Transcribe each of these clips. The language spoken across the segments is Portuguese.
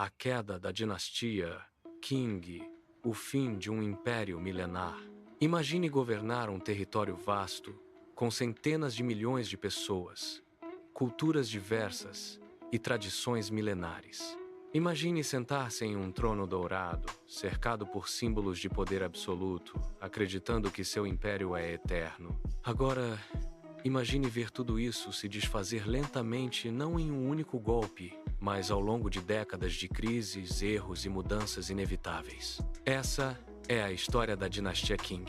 A queda da dinastia Qing, o fim de um império milenar. Imagine governar um território vasto, com centenas de milhões de pessoas, culturas diversas e tradições milenares. Imagine sentar-se em um trono dourado, cercado por símbolos de poder absoluto, acreditando que seu império é eterno. Agora, imagine ver tudo isso se desfazer lentamente, não em um único golpe, mas ao longo de décadas de crises, erros e mudanças inevitáveis. Essa é a história da dinastia Qing,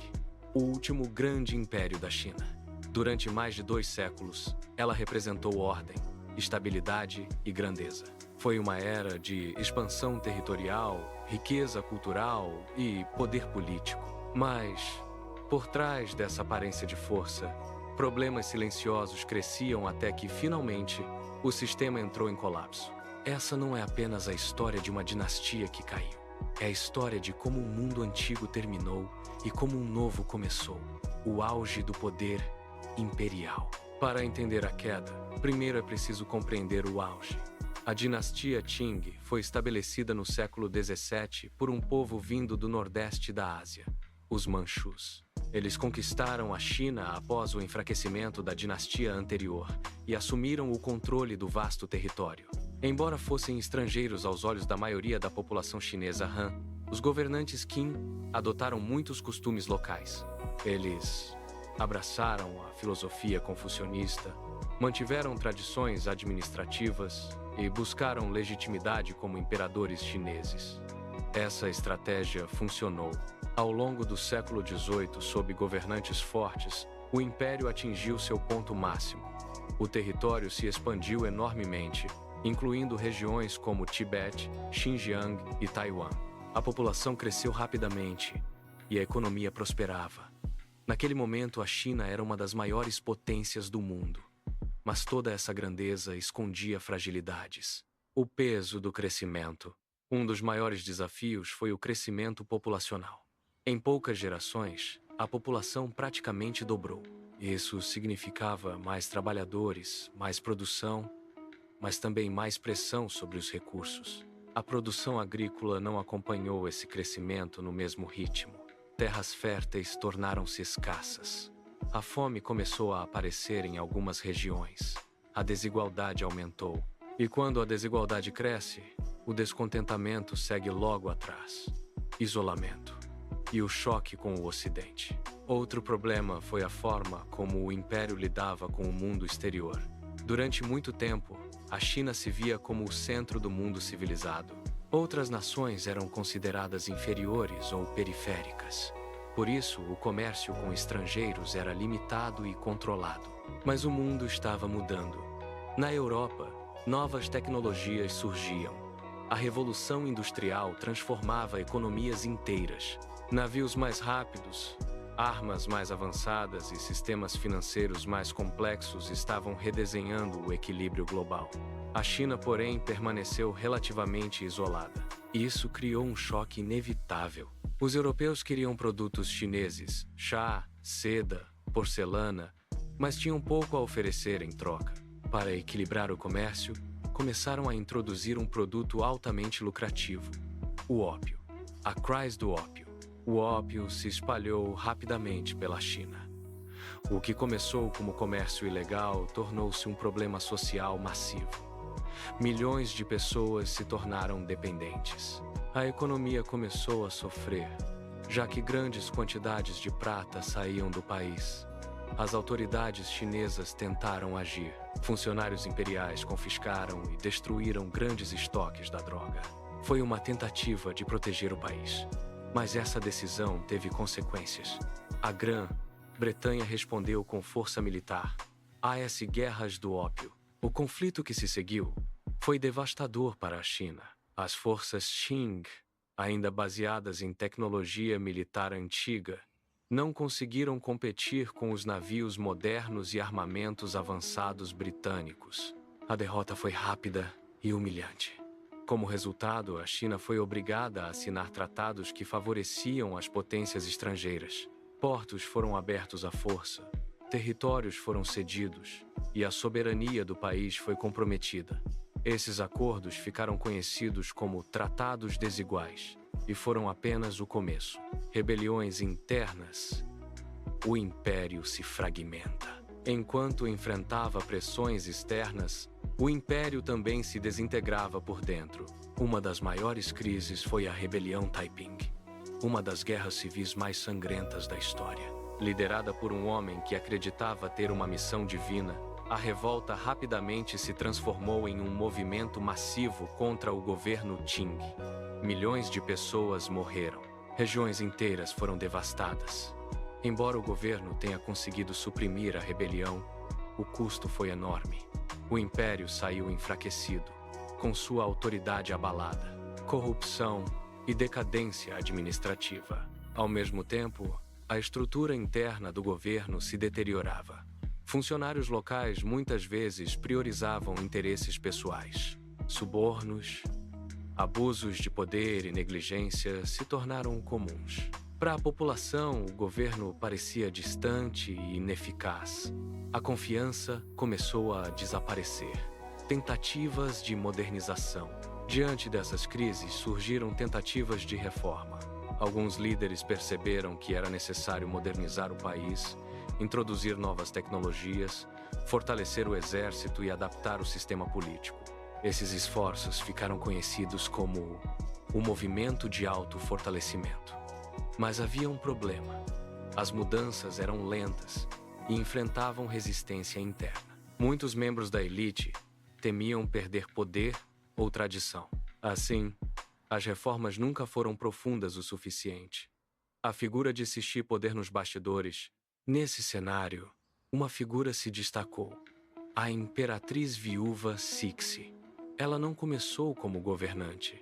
o último grande império da China. Durante mais de 2 séculos, ela representou ordem, estabilidade e grandeza. Foi uma era de expansão territorial, riqueza cultural e poder político. Mas, por trás dessa aparência de força, problemas silenciosos cresciam até que, finalmente, o sistema entrou em colapso. Essa não é apenas a história de uma dinastia que caiu. É a história de como um mundo antigo terminou e como um novo começou. O auge do poder imperial. Para entender a queda, primeiro é preciso compreender o auge. A dinastia Qing foi estabelecida no século XVII por um povo vindo do nordeste da Ásia, os Manchus. Eles conquistaram a China após o enfraquecimento da dinastia anterior e assumiram o controle do vasto território. Embora fossem estrangeiros aos olhos da maioria da população chinesa Han, os governantes Qin adotaram muitos costumes locais. Eles abraçaram a filosofia confucionista, mantiveram tradições administrativas e buscaram legitimidade como imperadores chineses. Essa estratégia funcionou. Ao longo do século XVIII, sob governantes fortes, o império atingiu seu ponto máximo. O território se expandiu enormemente, incluindo regiões como Tibete, Xinjiang e Taiwan. A população cresceu rapidamente e a economia prosperava. Naquele momento, a China era uma das maiores potências do mundo. Mas toda essa grandeza escondia fragilidades. O peso do crescimento. Um dos maiores desafios foi o crescimento populacional. Em poucas gerações, a população praticamente dobrou. Isso significava mais trabalhadores, mais produção, mas também mais pressão sobre os recursos. A produção agrícola não acompanhou esse crescimento no mesmo ritmo. Terras férteis tornaram-se escassas. A fome começou a aparecer em algumas regiões. A desigualdade aumentou. E quando a desigualdade cresce, o descontentamento segue logo atrás. Isolamento. E o choque com o Ocidente. Outro problema foi a forma como o Império lidava com o mundo exterior. Durante muito tempo, a China se via como o centro do mundo civilizado. Outras nações eram consideradas inferiores ou periféricas. Por isso, o comércio com estrangeiros era limitado e controlado. Mas o mundo estava mudando. Na Europa, novas tecnologias surgiam. A Revolução Industrial transformava economias inteiras. Navios mais rápidos, armas mais avançadas e sistemas financeiros mais complexos estavam redesenhando o equilíbrio global. A China, porém, permaneceu relativamente isolada. Isso criou um choque inevitável. Os europeus queriam produtos chineses, chá, seda, porcelana, mas tinham pouco a oferecer em troca. Para equilibrar o comércio, começaram a introduzir um produto altamente lucrativo: o ópio. A crise do ópio. O ópio se espalhou rapidamente pela China. O que começou como comércio ilegal tornou-se um problema social massivo. Milhões de pessoas se tornaram dependentes. A economia começou a sofrer, já que grandes quantidades de prata saíam do país. As autoridades chinesas tentaram agir. Funcionários imperiais confiscaram e destruíram grandes estoques da droga. Foi uma tentativa de proteger o país. Mas essa decisão teve consequências. A Grã-Bretanha respondeu com força militar às guerras do ópio. O conflito que se seguiu foi devastador para a China. As forças Qing, ainda baseadas em tecnologia militar antiga, não conseguiram competir com os navios modernos e armamentos avançados britânicos. A derrota foi rápida e humilhante. Como resultado, a China foi obrigada a assinar tratados que favoreciam as potências estrangeiras. Portos foram abertos à força, territórios foram cedidos e a soberania do país foi comprometida. Esses acordos ficaram conhecidos como Tratados Desiguais e foram apenas o começo. Rebeliões internas. O império se fragmenta. Enquanto enfrentava pressões externas, o império também se desintegrava por dentro. Uma das maiores crises foi a Rebelião Taiping, uma das guerras civis mais sangrentas da história. Liderada por um homem que acreditava ter uma missão divina, a revolta rapidamente se transformou em um movimento massivo contra o governo Qing. Milhões de pessoas morreram. Regiões inteiras foram devastadas. Embora o governo tenha conseguido suprimir a rebelião, o custo foi enorme. O império saiu enfraquecido, com sua autoridade abalada, corrupção e decadência administrativa. Ao mesmo tempo, a estrutura interna do governo se deteriorava. Funcionários locais muitas vezes priorizavam interesses pessoais. Subornos, abusos de poder e negligência se tornaram comuns. Para a população, o governo parecia distante e ineficaz. A confiança começou a desaparecer. Tentativas de modernização. Diante dessas crises, surgiram tentativas de reforma. Alguns líderes perceberam que era necessário modernizar o país, introduzir novas tecnologias, fortalecer o exército e adaptar o sistema político. Esses esforços ficaram conhecidos como o movimento de autofortalecimento. Mas havia um problema. As mudanças eram lentas e enfrentavam resistência interna. Muitos membros da elite temiam perder poder ou tradição. Assim, as reformas nunca foram profundas o suficiente. A figura de Cixi poder nos bastidores. Nesse cenário, uma figura se destacou. A imperatriz viúva Cixi. Ela não começou como governante,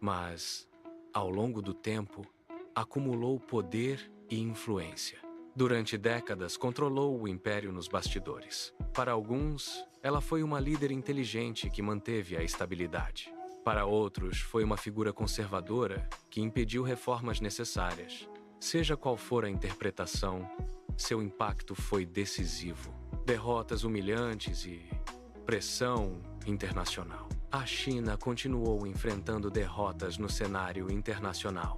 mas, ao longo do tempo, acumulou poder e influência. Durante décadas, controlou o império nos bastidores. Para alguns, ela foi uma líder inteligente que manteve a estabilidade. Para outros, foi uma figura conservadora que impediu reformas necessárias. Seja qual for a interpretação, seu impacto foi decisivo. Derrotas humilhantes e pressão internacional. A China continuou enfrentando derrotas no cenário internacional.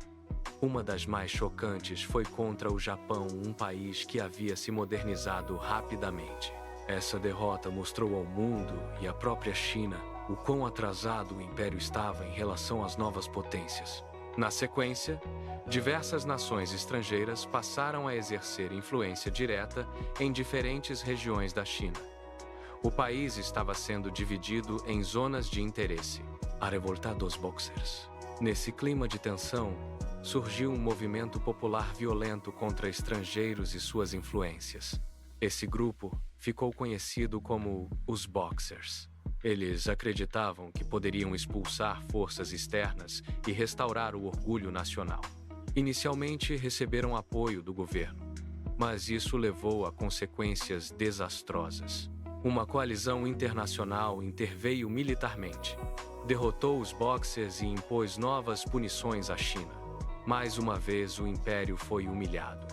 Uma das mais chocantes foi contra o Japão, um país que havia se modernizado rapidamente. Essa derrota mostrou ao mundo e à própria China o quão atrasado o império estava em relação às novas potências. Na sequência, diversas nações estrangeiras passaram a exercer influência direta em diferentes regiões da China. O país estava sendo dividido em zonas de interesse. A revolta dos Boxers. Nesse clima de tensão, surgiu um movimento popular violento contra estrangeiros e suas influências. Esse grupo ficou conhecido como os Boxers. Eles acreditavam que poderiam expulsar forças externas e restaurar o orgulho nacional. Inicialmente receberam apoio do governo, mas isso levou a consequências desastrosas. Uma coalizão internacional interveio militarmente, derrotou os Boxers e impôs novas punições à China. Mais uma vez, o império foi humilhado.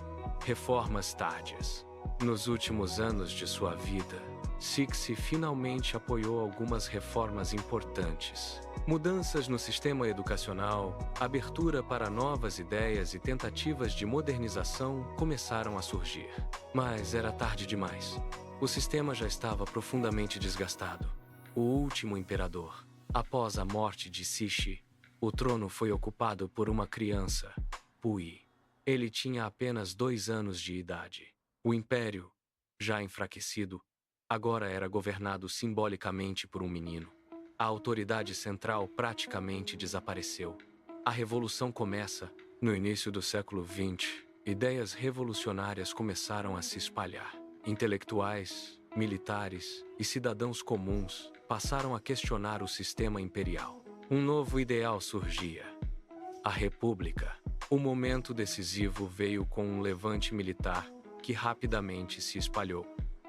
Reformas tardias. Nos últimos anos de sua vida, Cixi finalmente apoiou algumas reformas importantes. Mudanças no sistema educacional, abertura para novas ideias e tentativas de modernização começaram a surgir. Mas era tarde demais. O sistema já estava profundamente desgastado. O último imperador. Após a morte de Cixi, o trono foi ocupado por uma criança, Puyi. Ele tinha apenas 2 anos de idade. O império, já enfraquecido, agora era governado simbolicamente por um menino. A autoridade central praticamente desapareceu. A revolução começa. No início do século XX, ideias revolucionárias começaram a se espalhar. Intelectuais, militares e cidadãos comuns passaram a questionar o sistema imperial. Um novo ideal surgia: a República. O momento decisivo veio com um levante militar que rapidamente se espalhou.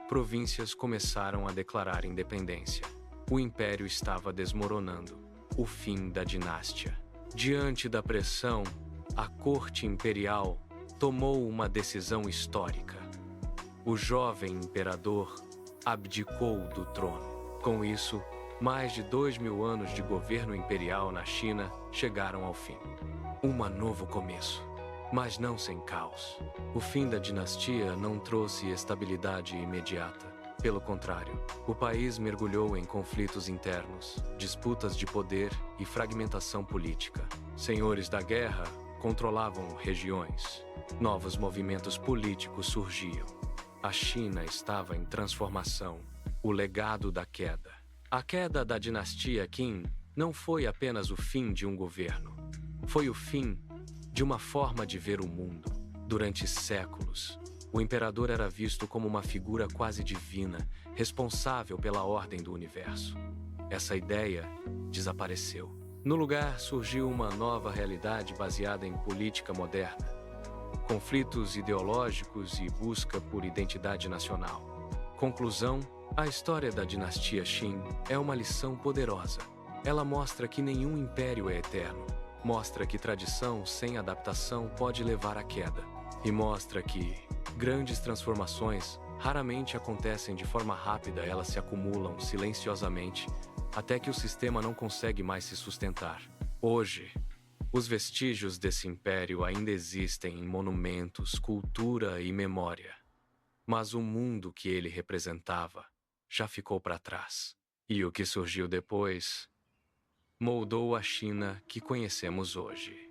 Províncias começaram a declarar independência. O império estava desmoronando. O fim da dinastia. Diante da pressão, a corte imperial tomou uma decisão histórica. O jovem imperador abdicou do trono. Com isso, Mais de 2000 anos de governo imperial na China chegaram ao fim. Um novo começo, mas não sem caos. O fim da dinastia não trouxe estabilidade imediata. Pelo contrário, o país mergulhou em conflitos internos, disputas de poder e fragmentação política. Senhores da guerra controlavam regiões. Novos movimentos políticos surgiam. A China estava em transformação. O legado da queda. A queda da dinastia Qin não foi apenas o fim de um governo. Foi o fim de uma forma de ver o mundo. Durante séculos, o imperador era visto como uma figura quase divina, responsável pela ordem do universo. Essa ideia desapareceu. No lugar surgiu uma nova realidade baseada em política moderna, conflitos ideológicos e busca por identidade nacional. Conclusão: a história da dinastia Qin é uma lição poderosa. Ela mostra que nenhum império é eterno, mostra que tradição sem adaptação pode levar à queda, e mostra que grandes transformações raramente acontecem de forma rápida, elas se acumulam silenciosamente até que o sistema não consegue mais se sustentar. Hoje, os vestígios desse império ainda existem em monumentos, cultura e memória. Mas o mundo que ele representava já ficou para trás. E o que surgiu depois moldou a China que conhecemos hoje.